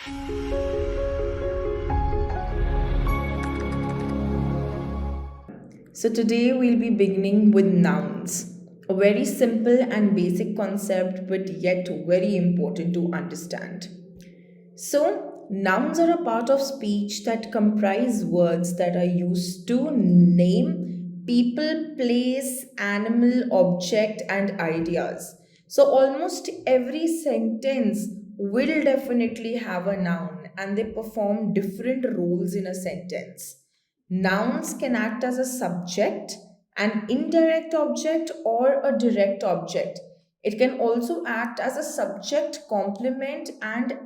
So, today we'll be beginning with nouns, a very simple and basic concept, but yet very important to understand. So, nouns are a part of speech that comprise words that are used to name people, place, animal, object, and ideas. So, almost every sentence will definitely have a noun and they perform different roles in a sentence. Nouns can act as a subject, an indirect object, or a direct object. It can also act as a subject complement and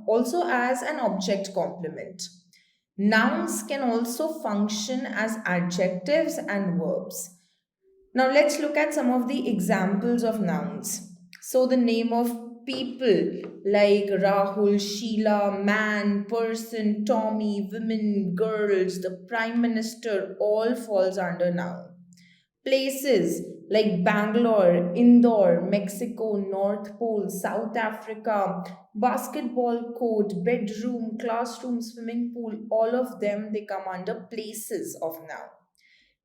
also as an object complement. Nouns can also function as adjectives and verbs. Now let's look at some of the examples of nouns. So the name of people like Rahul, Sheila, man, person, Tommy, women, girls, the prime minister all falls under noun. Places like Bangalore, Indore, Mexico, North Pole, South Africa, basketball court, bedroom, classroom, swimming pool, all of them they come under places of noun.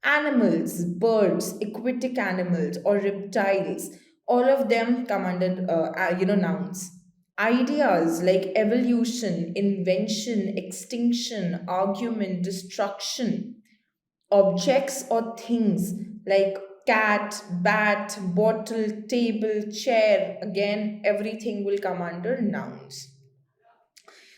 Animals, birds, aquatic animals, or reptiles, all of them come under nouns. Ideas like evolution, invention, extinction, argument, destruction, objects or things like cat, bat, bottle, table, chair, again, everything will come under nouns.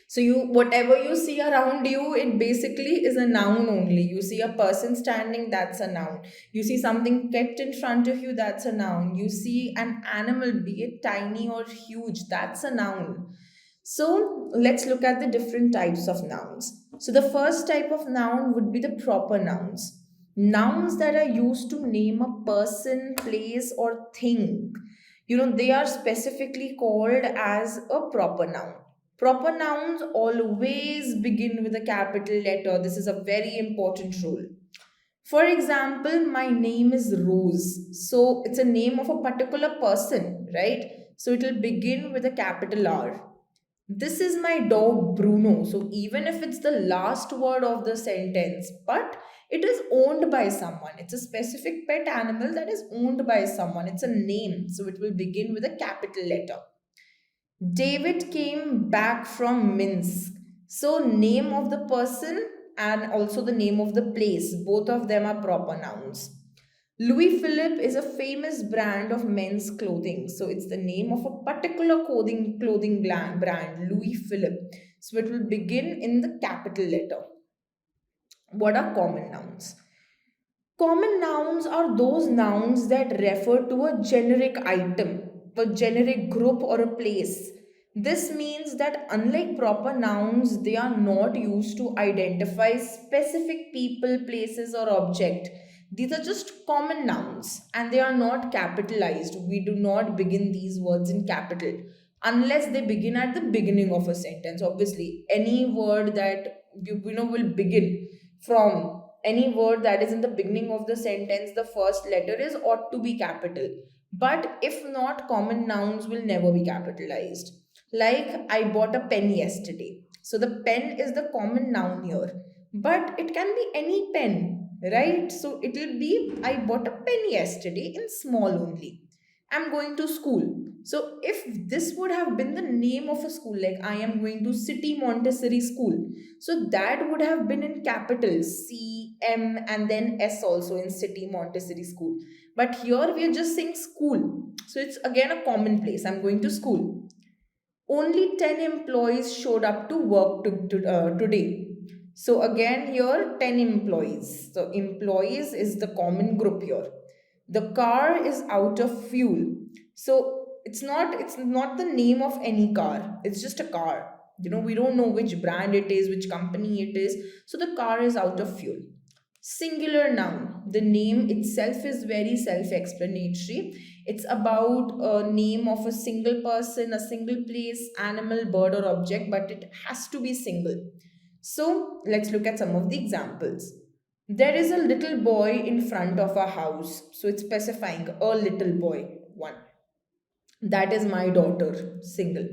So you whatever you see around you, it basically is a noun only. You see a person standing, that's a noun. You see something kept in front of you, that's a noun. You see an animal, be it tiny or huge, that's a noun. So let's look at the different types of nouns. So the first type of noun would be the proper nouns. Nouns that are used to name a person, place, or thing. They are specifically called as a proper noun. Proper nouns always begin with a capital letter. This is a very important rule. For example, my name is Rose. So it's a name of a particular person, right? So it will begin with a capital R. This is my dog Bruno. So even if it's the last word of the sentence, but it is owned by someone. It's a specific pet animal that is owned by someone. It's a name. So it will begin with a capital letter. David came back from Minsk. So, name of the person and also the name of the place, both of them are proper nouns. Louis Philippe is a famous brand of men's clothing. So, it's the name of a particular brand, Louis Philippe. So, it will begin in the capital letter. What are common nouns? Common nouns are those nouns that refer to a generic item, a generic group, or a place. This means that unlike proper nouns, they are not used to identify specific people, places, or object. These are just common nouns and they are not capitalized. We do not begin these words in capital unless they begin at the beginning of a sentence. Obviously, any word that will begin from any word that is in the beginning of the sentence, the first letter is ought to be capital. But if not, common nouns will never be capitalized. Like, I bought a pen yesterday. So the pen is the common noun here. But it can be any pen, right? So it will be, I bought a pen yesterday in small only. I'm going to school. So if this would have been the name of a school, like I am going to City Montessori School, so that would have been in capitals C, M, and then S also in City Montessori School. But here we are just saying school. So it's again a commonplace. I'm going to school. Only 10 employees showed up to work today. So again here 10 employees. So employees is the common group here. The car is out of fuel. So it's not the name of any car. It's just a car. We don't know which brand it is, which company it is. So the car is out of fuel. Singular noun. The name itself is very self explanatory. It's about a name of a single person, a single place, animal, bird, or object, but it has to be single. So let's look at some of the examples. There is a little boy in front of a house. So it's specifying a little boy, one. That is my daughter, single.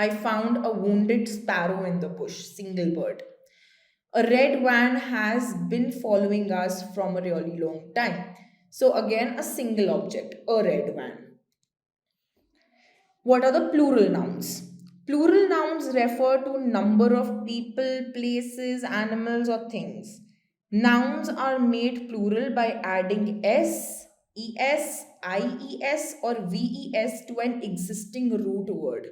I found a wounded sparrow in the bush, single bird. A red van has been following us from a really long time. So, again, a single object, a red van. What are the plural nouns? Plural nouns refer to number of people, places, animals, or things. Nouns are made plural by adding s, es, ies, or ves to an existing root word.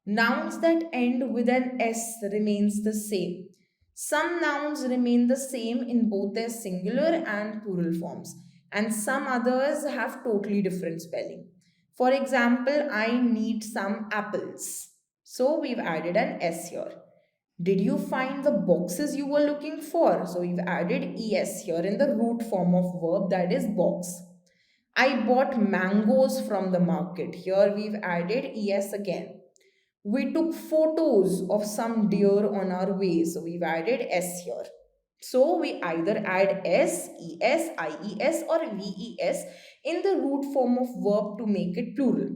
Nouns that end with an s remains the same. Some nouns remain the same in both their singular and plural forms, and some others have totally different spelling. For example, I need some apples. So we've added an S here. Did you find the boxes you were looking for? So we've added ES here in the root form of verb, that is box. I bought mangoes from the market. Here we've added ES again. We took photos of some deer on our way. So we've added S here. So we either add S, ES, IES or VES in the root form of verb to make it plural.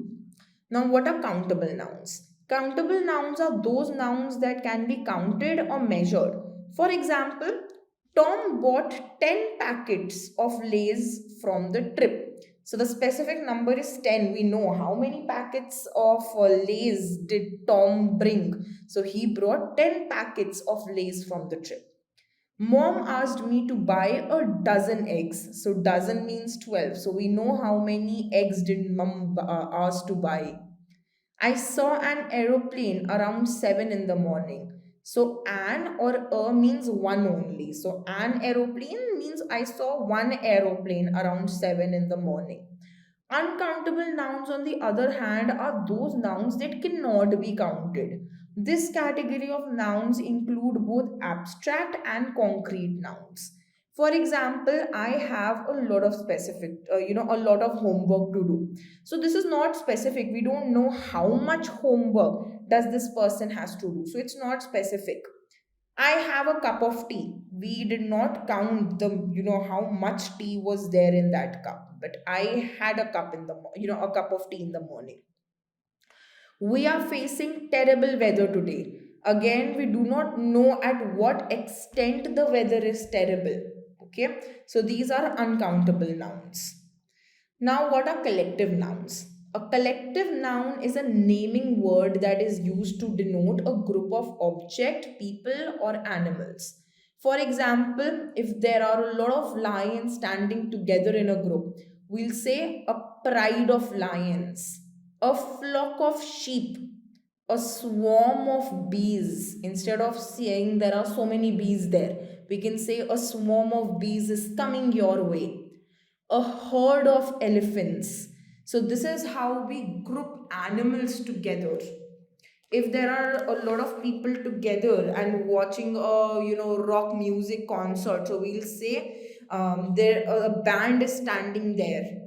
Now, what are countable nouns? Countable nouns are those nouns that can be counted or measured. For example, Tom bought 10 packets of Lays from the trip. So the specific number is 10. We know how many packets of Lays did Tom bring. So he brought 10 packets of Lays from the trip. Mom asked me to buy a dozen eggs. So dozen means 12. So we know how many eggs did mom ask to buy. I saw an aeroplane around 7 in the morning. So an or a means one only. So an aeroplane means I saw one aeroplane around 7 in the morning. Uncountable nouns, on the other hand, are those nouns that cannot be counted. This category of nouns include both abstract and concrete nouns. For example, I have a lot of a lot of homework to do. So this is not specific. We don't know how much homework does this person has to do. So it's not specific. I have a cup of tea. We did not count how much tea was there in that cup, but I had a cup a cup of tea in the morning. We are facing terrible weather today. Again, we do not know at what extent the weather is terrible. Okay, so these are uncountable nouns. Now, what are collective nouns? A collective noun is a naming word that is used to denote a group of object, people, or animals. For example, if there are a lot of lions standing together in a group, we'll say a pride of lions, a flock of sheep, a swarm of bees. Instead of saying there are so many bees there, we can say a swarm of bees is coming your way, a herd of elephants. So, this is how we group animals together. If there are a lot of people together and watching a rock music concert, so we'll say there a band is standing there.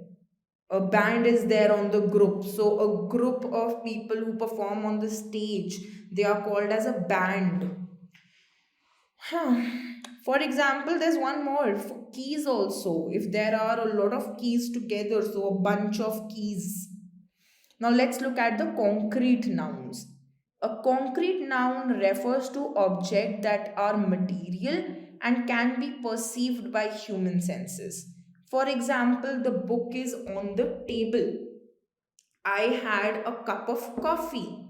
A band is there on the group. So a group of people who perform on the stage, they are called as a band. Huh. For example, there's one more for keys also. If there are a lot of keys together, so a bunch of keys. Now let's look at the concrete nouns. A concrete noun refers to objects that are material and can be perceived by human senses. For example, the book is on the table. I had a cup of coffee.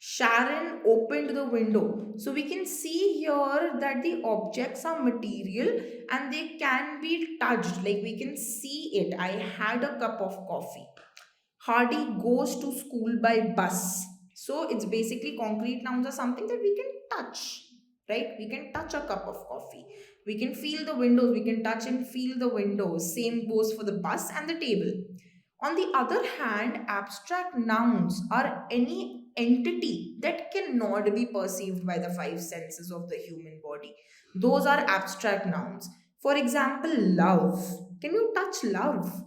Sharon opened the window. So we can see here that the objects are material and they can be touched. Like we can see it. I had a cup of coffee. Hardy goes to school by bus. So it's basically concrete nouns are something that we can touch, right? We can touch a cup of coffee. We can feel the windows. We can touch and feel the windows. Same goes for the bus and the table. On the other hand, abstract nouns are any entity that cannot be perceived by the five senses of the human body. Those are abstract nouns. For example, love. Can you touch love?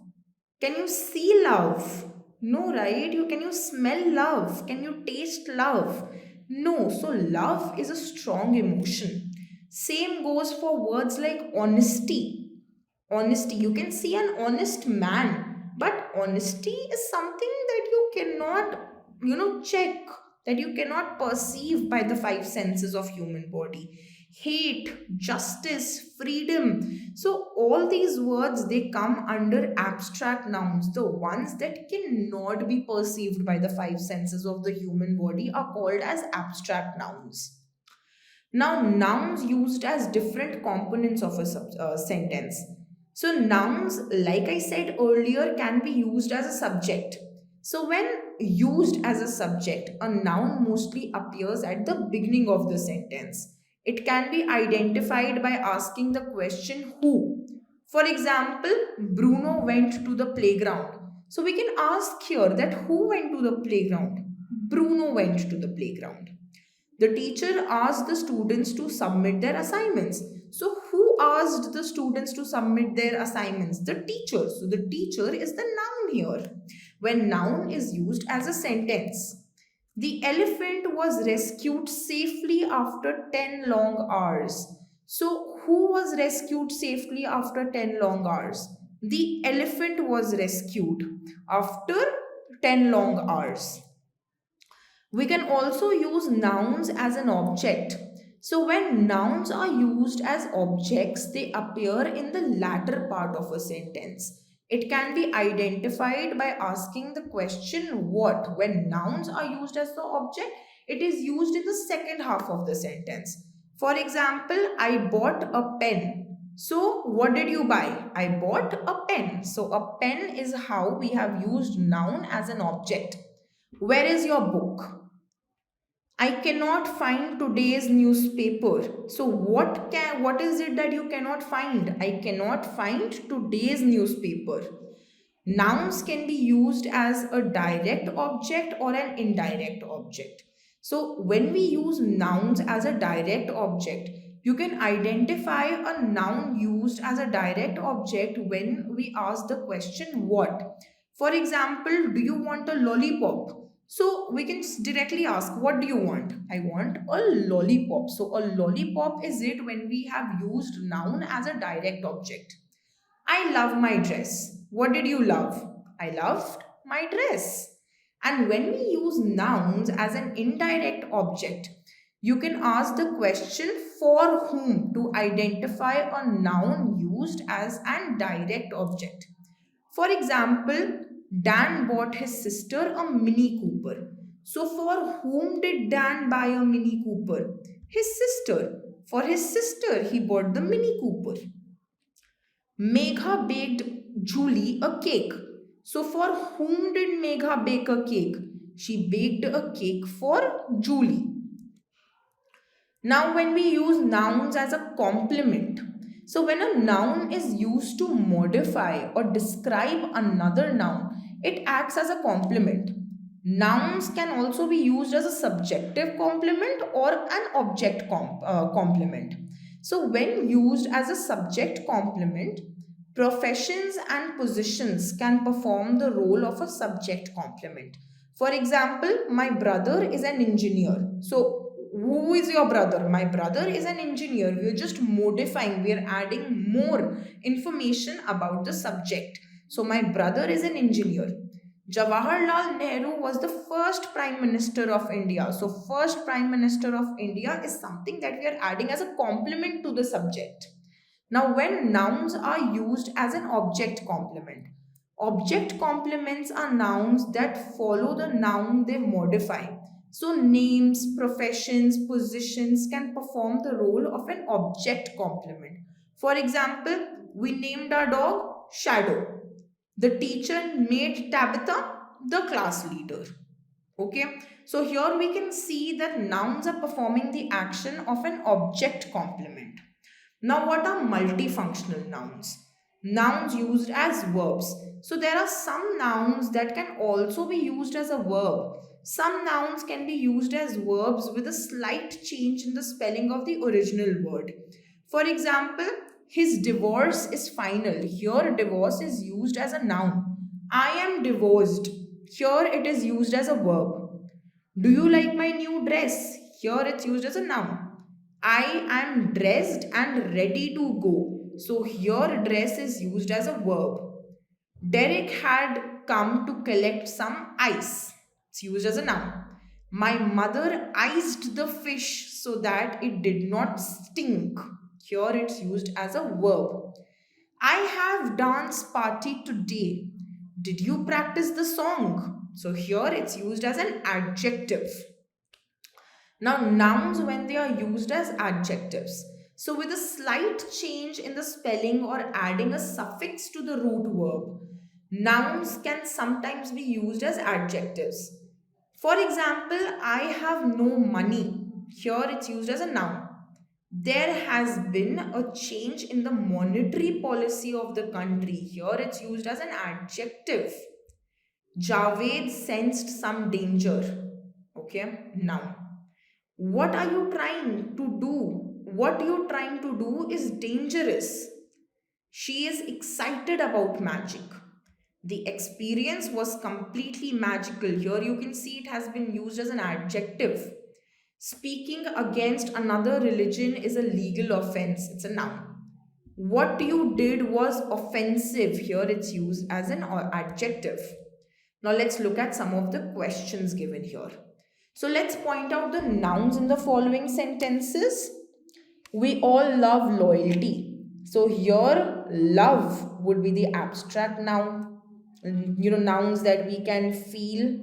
Can you see love? No, right? Can you smell love? Can you taste love? No. So love is a strong emotion. Same goes for words like honesty. Honesty. You can see an honest man, but honesty is something that you cannot check. that you cannot perceive by the five senses of human body. Hate, justice, freedom. So all these words, they come under abstract nouns. The ones that cannot be perceived by the five senses of the human body are called as abstract nouns. Now, nouns used as different components of a sentence. So, nouns, like I said earlier, can be used as a subject. So, when used as a subject, a noun mostly appears at the beginning of the sentence. It can be identified by asking the question who. For example, Bruno went to the playground. So, we can ask here that who went to the playground? Bruno went to the playground. The teacher asked the students to submit their assignments. So, who asked the students to submit their assignments? The teacher. So, the teacher is the noun here. When noun is used as a sentence. The elephant was rescued safely after 10 long hours. So, who was rescued safely after 10 long hours? The elephant was rescued after 10 long hours. We can also use nouns as an object. So, when nouns are used as objects, they appear in the latter part of a sentence. It can be identified by asking the question what. When nouns are used as the object, it is used in the second half of the sentence. For example, I bought a pen. So, what did you buy? I bought a pen. So, a pen is how we have used noun as an object. Where is your book? I cannot find today's newspaper. So what is it that you cannot find? I cannot find today's newspaper. Nouns can be used as a direct object or an indirect object. So when we use nouns as a direct object, you can identify a noun used as a direct object when we ask the question what. For example, do you want a lollipop? So we can directly ask, what do you want? I want a lollipop. So a lollipop is it when we have used noun as a direct object. I love my dress. What did you love? I loved my dress. And when we use nouns as an indirect object, you can ask the question for whom to identify a noun used as an direct object. For example, Dan bought his sister a Mini Cooper. So, for whom did Dan buy a Mini Cooper? His sister. For his sister, he bought the Mini Cooper. Megha baked Julie a cake. So, for whom did Megha bake a cake? She baked a cake for Julie. Now, when we use nouns as a complement, so when a noun is used to modify or describe another noun, it acts as a complement. Nouns can also be used as a subjective complement or an object complement. So, when used as a subject complement, professions and positions can perform the role of a subject complement. For example, my brother is an engineer. So, who is your brother? My brother is an engineer. We are just modifying, we are adding more information about the subject. So, my brother is an engineer. Jawaharlal Nehru was the first Prime Minister of India. So, first Prime Minister of India is something that we are adding as a complement to the subject. Now, when nouns are used as an object complement, object complements are nouns that follow the noun they modify. So, names, professions, positions can perform the role of an object complement. For example, we named our dog Shadow. The teacher made Tabitha the class leader. Okay, so here we can see that nouns are performing the action of an object complement. Now, what are multifunctional nouns? Nouns used as verbs. So, there are some nouns that can also be used as a verb. Some nouns can be used as verbs with a slight change in the spelling of the original word. For example, his divorce is final. Here, divorce is used as a noun. I am divorced. Here, it is used as a verb. Do you like my new dress? Here, it's used as a noun. I am dressed and ready to go. So here dress is used as a verb. Derek had come to collect some ice. It's used as a noun. My mother iced the fish so that it did not stink. Here it's used as a verb. I have dance party today. Did you practice the song? So here it's used as an adjective. Now, nouns, when they are used as adjectives, so with a slight change in the spelling or adding a suffix to the root verb, nouns can sometimes be used as adjectives. For example, I have no money. Here it's used as a noun. There has been a change in the monetary policy of the country. Here it's used as an adjective. Javed sensed some danger. Okay, noun. What are you trying to do? What you're trying to do is dangerous. She is excited about magic. The experience was completely magical. Here you can see it has been used as an adjective. Speaking against another religion is a legal offense. It's a noun. What you did was offensive. Here it's used as an adjective. Now let's look at some of the questions given here. So let's point out the nouns in the following sentences. We all love loyalty. So here, love would be the abstract noun. Nouns that we can feel.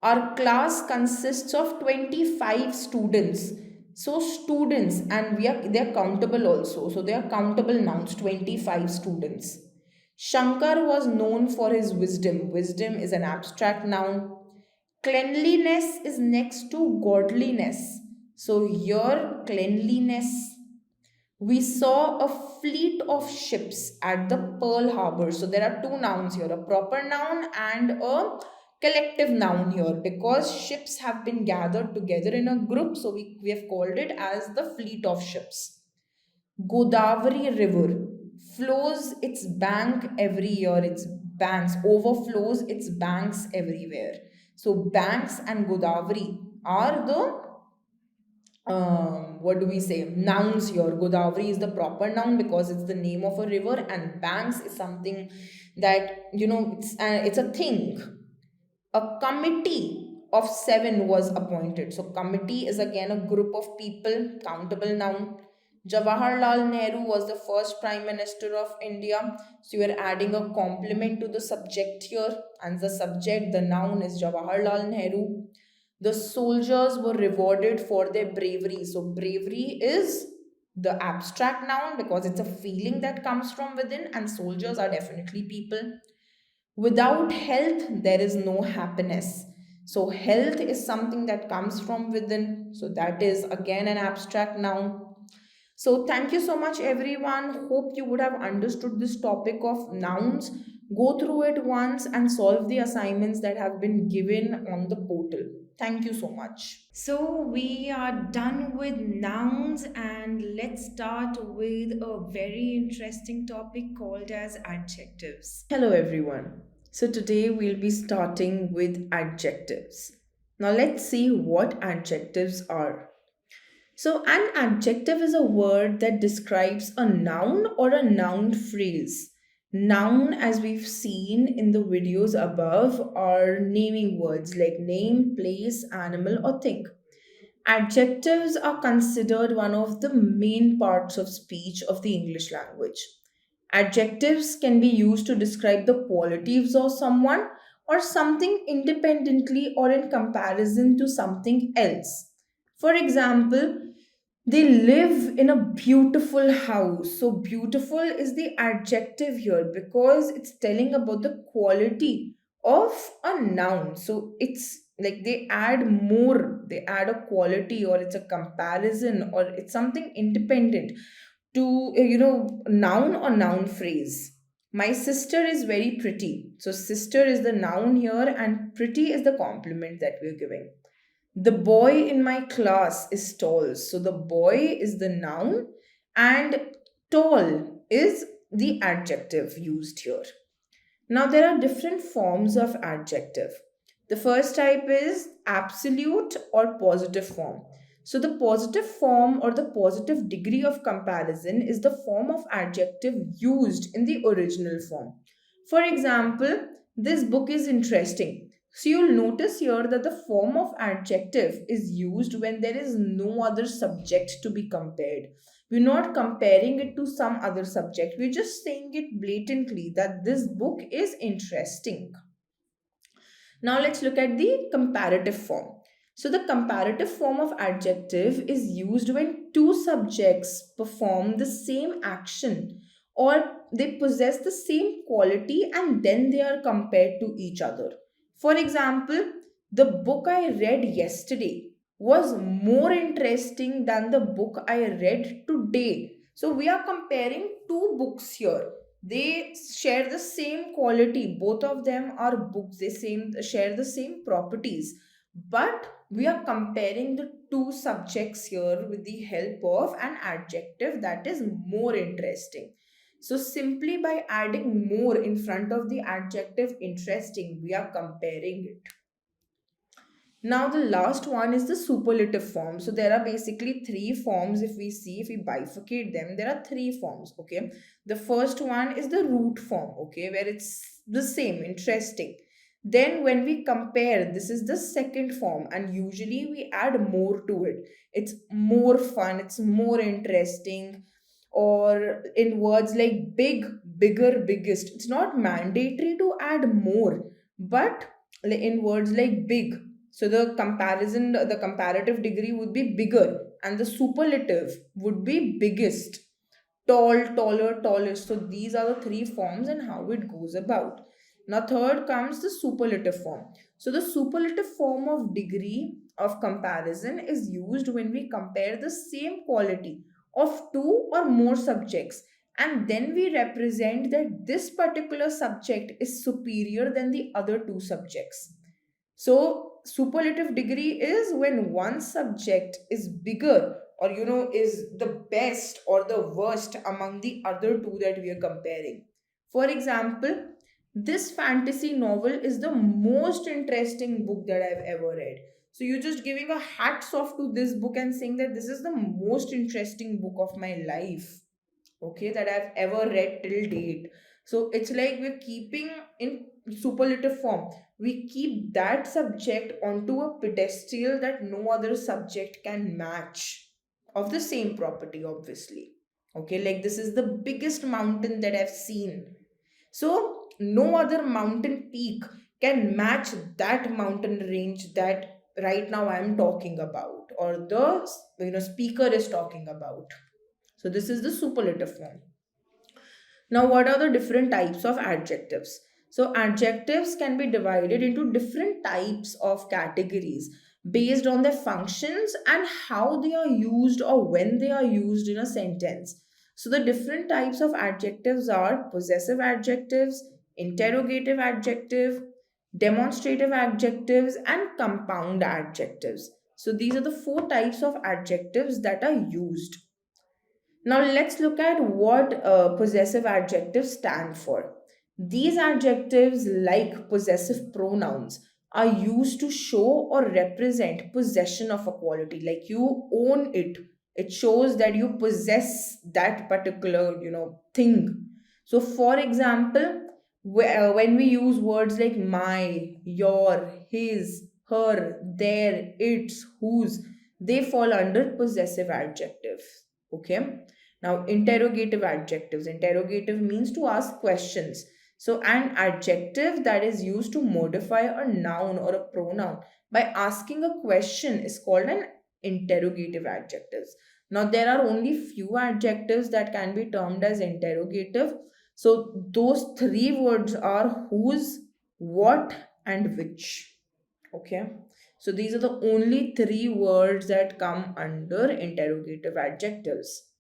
Our class consists of 25 students. So students, and they're countable also. So they are countable nouns, 25 students. Shankar was known for his wisdom. Wisdom is an abstract noun. Cleanliness is next to godliness. So here, cleanliness. We saw a fleet of ships at the Pearl Harbor. So there are two nouns here, a proper noun and a collective noun here, because ships have been gathered together in a group. So we have called it as the fleet of ships. Godavari River flows its bank every year. Its banks overflows its banks everywhere. So banks and Godavari are the what do we say, nouns here. Godavari is the proper noun because it's the name of a river, and banks is something that it's a thing. A committee of 7 was appointed. So committee is again a group of people, countable noun. Jawaharlal Nehru was the first prime minister of India. So you are adding a complement to the subject here, and the subject, the noun, is Jawaharlal Nehru. The soldiers were rewarded for their bravery. So bravery is the abstract noun because it's a feeling that comes from within, and soldiers are definitely people. Without health, there is no happiness. So, health is something that comes from within. So, that is again an abstract noun. So, thank you so much, everyone. Hope you would have understood this topic of nouns. Go through it once and solve the assignments that have been given on the portal. Thank you so much. So, we are done with nouns, and let's start with a very interesting topic called as adjectives. Hello, everyone. So, today we'll be starting with adjectives. Now, let's see what adjectives are. So, an adjective is a word that describes a noun or a noun phrase. Noun, as we've seen in the videos above, are naming words like name, place, animal, or thing. Adjectives are considered one of the main parts of speech of the English language. Adjectives can be used to describe the qualities of someone or something independently or in comparison to something else. For example, they live in a beautiful house. So, beautiful is the adjective here because it's telling about the quality of a noun. So, it's like they add a quality, or it's a comparison, or it's something independent to, noun or noun phrase. My sister is very pretty. So, sister is the noun here, and pretty is the compliment that we're giving. The boy in my class is tall. So the boy is the noun, and tall is the adjective used here. Now there are different forms of adjective. The first type is absolute or positive form. So the positive form or the positive degree of comparison is the form of adjective used in the original form. For example, this book is interesting. So you'll notice here that the form of adjective is used when there is no other subject to be compared. We're not comparing it to some other subject. We're just saying it blatantly that this book is interesting. Now let's look at the comparative form. So the comparative form of adjective is used when two subjects perform the same action or they possess the same quality and then they are compared to each other. For example, the book I read yesterday was more interesting than the book I read today. So we are comparing two books here. They share the same quality. Both of them are books. They share the same properties. But we are comparing the two subjects here with the help of an adjective that is more interesting. So simply by adding more in front of the adjective interesting, we are comparing it. Now, the last one is the superlative form. So, there are basically three forms. If we bifurcate them, there are three forms. Okay. The first one is the root form, okay, where it's the same, interesting. Then, when we compare, this is the second form, and usually we add more to it. It's more fun, it's more interesting. Or in words like big, bigger, biggest, it's not mandatory to add more, but in words like big, so the comparative degree would be bigger, and the superlative would be biggest, tall, taller, tallest. So these are the three forms and how it goes about. Now, third comes the superlative form. So the superlative form of degree of comparison is used when we compare the same quality of two or more subjects, and then we represent that this particular subject is superior than the other two subjects. So, superlative degree is when one subject is bigger or is the best or the worst among the other two that we are comparing. For example, this fantasy novel is the most interesting book that I've ever read. So, you're just giving a hats off to this book and saying that this is the most interesting book of my life, okay, that I've ever read till date. So it's like we're keeping in superlative form, we keep that subject onto a pedestal that no other subject can match, of the same property, obviously. Okay, like this is the biggest mountain that I've seen. So no other mountain peak can match that mountain range that right now I'm talking about, or the speaker is talking about. So this is the superlative form. Now, what are the different types of adjectives? So, adjectives can be divided into different types of categories based on their functions and how they are used or when they are used in a sentence. So, the different types of adjectives are possessive adjectives, interrogative adjective, demonstrative adjectives, and compound adjectives. So, these are the four types of adjectives that are used. Now let's look at what possessive adjectives stand for. These adjectives, like possessive pronouns, are used to show or represent possession of a quality, like you own it. It shows that you possess that particular, thing. So, for example, when we use words like my, your, his, her, their, its, whose, they fall under possessive adjectives. Okay. Now, interrogative adjectives. Interrogative means to ask questions. So, an adjective that is used to modify a noun or a pronoun by asking a question is called an interrogative adjective. Now, there are only few adjectives that can be termed as interrogative. So, those three words are whose, what, and which. Okay. So, these are the only three words that come under interrogative adjectives.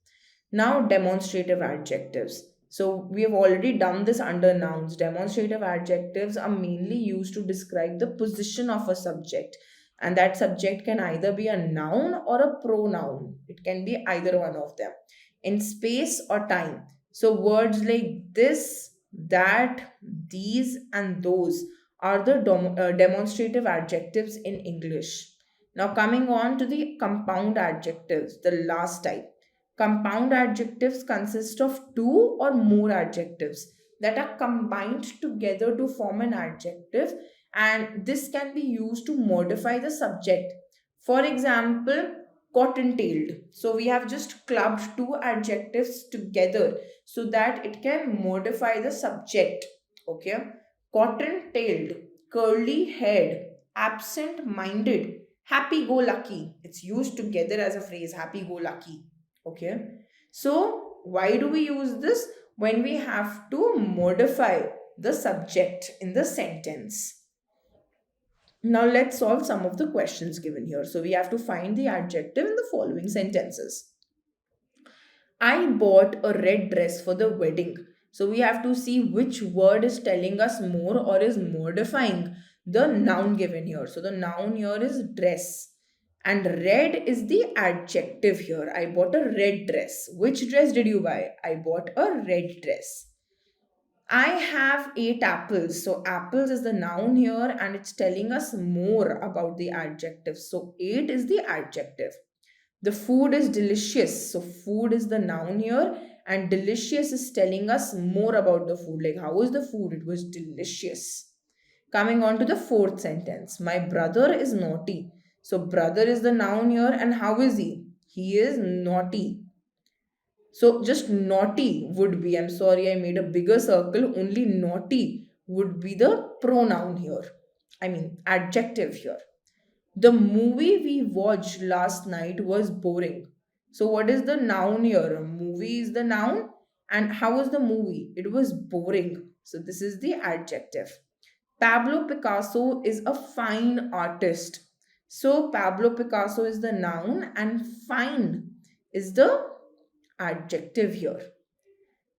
Now, demonstrative adjectives. So, we have already done this under nouns. Demonstrative adjectives are mainly used to describe the position of a subject, and that subject can either be a noun or a pronoun. It can be either one of them in space or time. So, words like this, that, these, and those are the demonstrative adjectives in English. Now, coming on to the compound adjectives, the last type. Compound adjectives consist of two or more adjectives that are combined together to form an adjective, and this can be used to modify the subject. For example, cotton tailed. So we have just clubbed two adjectives together so that it can modify the subject. Okay, cotton tailed, curly haired, absent minded, happy go lucky. It's used together as a phrase, happy go lucky. Okay, so why do we use this? When we have to modify the subject in the sentence. Now let's solve some of the questions given here. So we have to find the adjective in the following sentences. I bought a red dress for the wedding. So we have to see which word is telling us more or is modifying the noun given here. So the noun here is dress. And red is the adjective here. I bought a red dress. Which dress did you buy? I bought a red dress. I have 8 apples. So, apples is the noun here and it's telling us more about the adjective. So, 8 is the adjective. The food is delicious. So, food is the noun here and delicious is telling us more about the food. Like, how is the food? It was delicious. Coming on to the fourth sentence. My brother is naughty. So, brother is the noun here and how is he? He is naughty. So just naughty would be, I'm sorry, I made a bigger circle, only naughty would be the pronoun here. I mean, adjective here. The movie we watched last night was boring. So what is the noun here? Movie is the noun. And how was the movie? It was boring. So this is the adjective. Pablo Picasso is a fine artist. So Pablo Picasso is the noun and fine is the adjective here.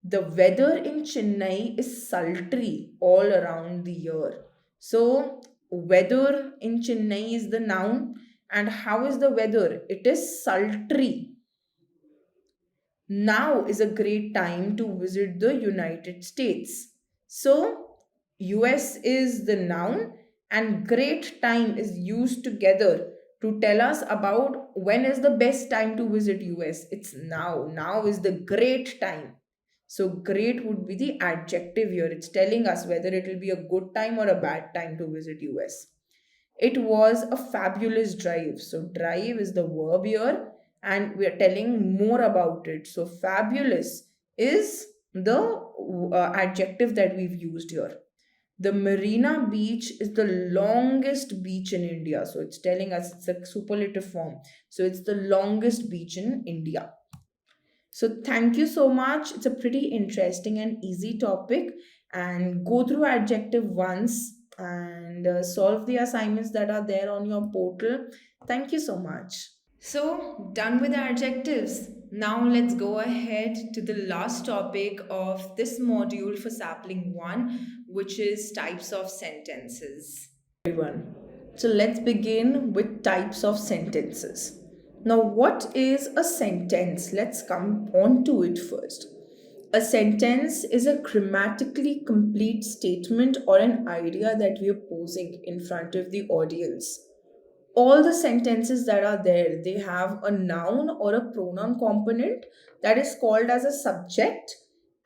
The weather in Chennai is sultry all around the year. So, weather in Chennai is the noun. And how is the weather? It is sultry. Now is a great time to visit the United States. So, US is the noun, and great time is used together to tell us about when is the best time to visit US. It's now. Now is the great time. So, great would be the adjective here. It's telling us whether it will be a good time or a bad time to visit US. It was a fabulous drive. So, drive is the verb here, and we are telling more about it. So, fabulous is the adjective that we've used here. The Marina Beach is the longest beach in India. So, it's telling us it's a superlative form. So, it's the longest beach in India. So, thank you so much. It's a pretty interesting and easy topic. And go through adjective once and solve the assignments that are there on your portal. Thank you so much. So, done with the adjectives. Now, let's go ahead to the last topic of this module for Sapling 1, which is types of sentences. Everyone. So, let's begin with types of sentences. Now, what is a sentence? Let's come on to it first. A sentence is a grammatically complete statement or an idea that we are posing in front of the audience. All the sentences that are there, they have a noun or a pronoun component that is called as a subject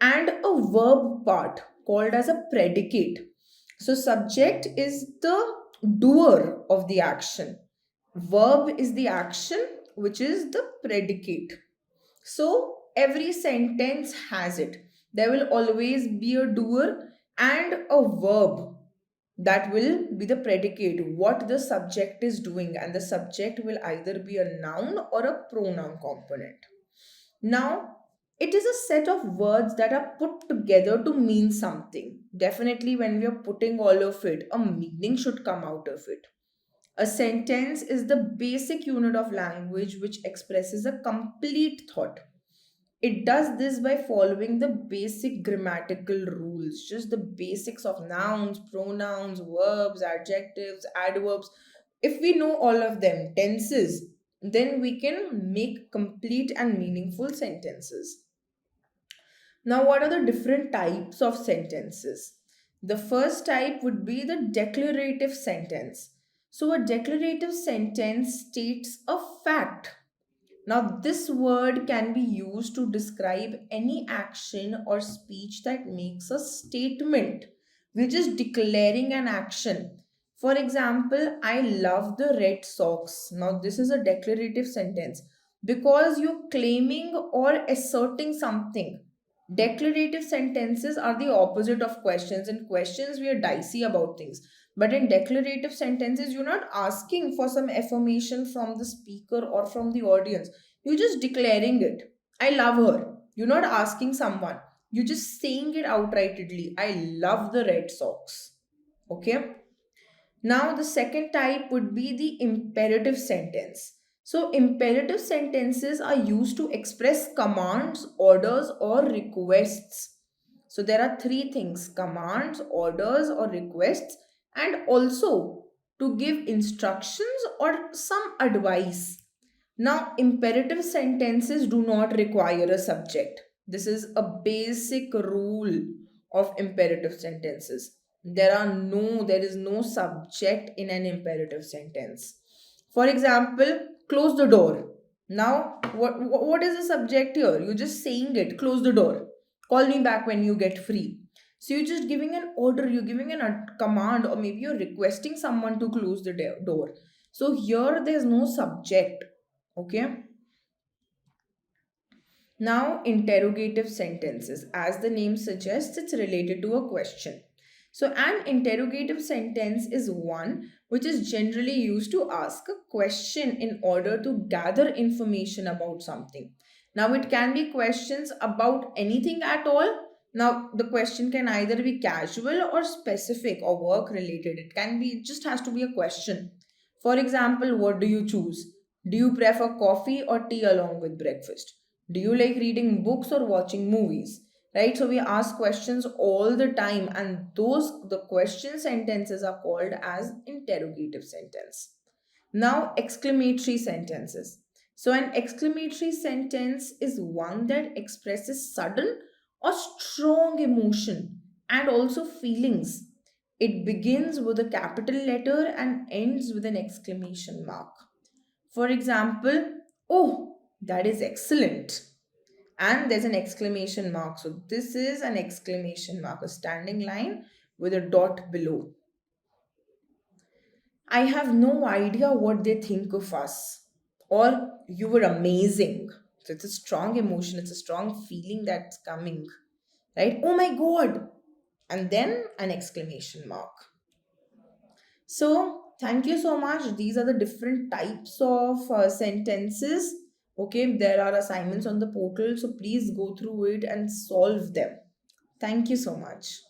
and a verb part called as a predicate. So subject is the doer of the action, verb is the action, which is the predicate. So every sentence has it. There will always be a doer and a verb that will be the predicate, what the subject is doing, and the subject will either be a noun or a pronoun component. Now, it is a set of words that are put together to mean something. Definitely, when we are putting all of it, a meaning should come out of it. A sentence is the basic unit of language which expresses a complete thought. It does this by following the basic grammatical rules, just the basics of nouns, pronouns, verbs, adjectives, adverbs. If we know all of them, tenses, then we can make complete and meaningful sentences. Now, what are the different types of sentences? The first type would be the declarative sentence. So, a declarative sentence states a fact. Now, this word can be used to describe any action or speech that makes a statement. We're just declaring an action. For example, I love the red socks. Now, this is a declarative sentence because you're claiming or asserting something. Declarative sentences are the opposite of questions. In questions, we are dicey about things. But in declarative sentences, you're not asking for some affirmation from the speaker or from the audience. You're just declaring it. I love her. You're not asking someone. You're just saying it outrightly. I love the red socks. Okay. Now, the second type would be the imperative sentence. So, imperative sentences are used to express commands, orders, or requests. So, there are three things: commands, orders, or requests, and also to give instructions or some advice. Now, imperative sentences do not require a subject. This is a basic rule of imperative sentences. There is no subject in an imperative sentence. For example, close the door. Now, what is the subject here? You're just saying it, close the door. Call me back when you get free. So you're just giving an order, you're giving a command, or maybe you're requesting someone to close the door. So here there's no subject. Okay. Now, interrogative sentences. As the name suggests, it's related to a question. So, an interrogative sentence is one which is generally used to ask a question in order to gather information about something. Now, it can be questions about anything at all. Now, the question can either be casual or specific or work related. It just has to be a question. For example, what do you choose? Do you prefer coffee or tea along with breakfast? Do you like reading books or watching movies? Right? So we ask questions all the time, and the question sentences are called as interrogative sentence. Now, exclamatory sentences. So, an exclamatory sentence is one that expresses sudden or strong emotion and also feelings. It begins with a capital letter and ends with an exclamation mark. For example, oh, that is excellent. And there's an exclamation mark. So this is an exclamation mark, a standing line with a dot below. I have no idea what they think of us. Or you were amazing. So it's a strong emotion, it's a strong feeling that's coming, right? Oh my God. And then an exclamation mark. So, thank you so much. These are the different types of sentences. Okay, there are assignments on the portal, so please go through it and solve them. Thank you so much.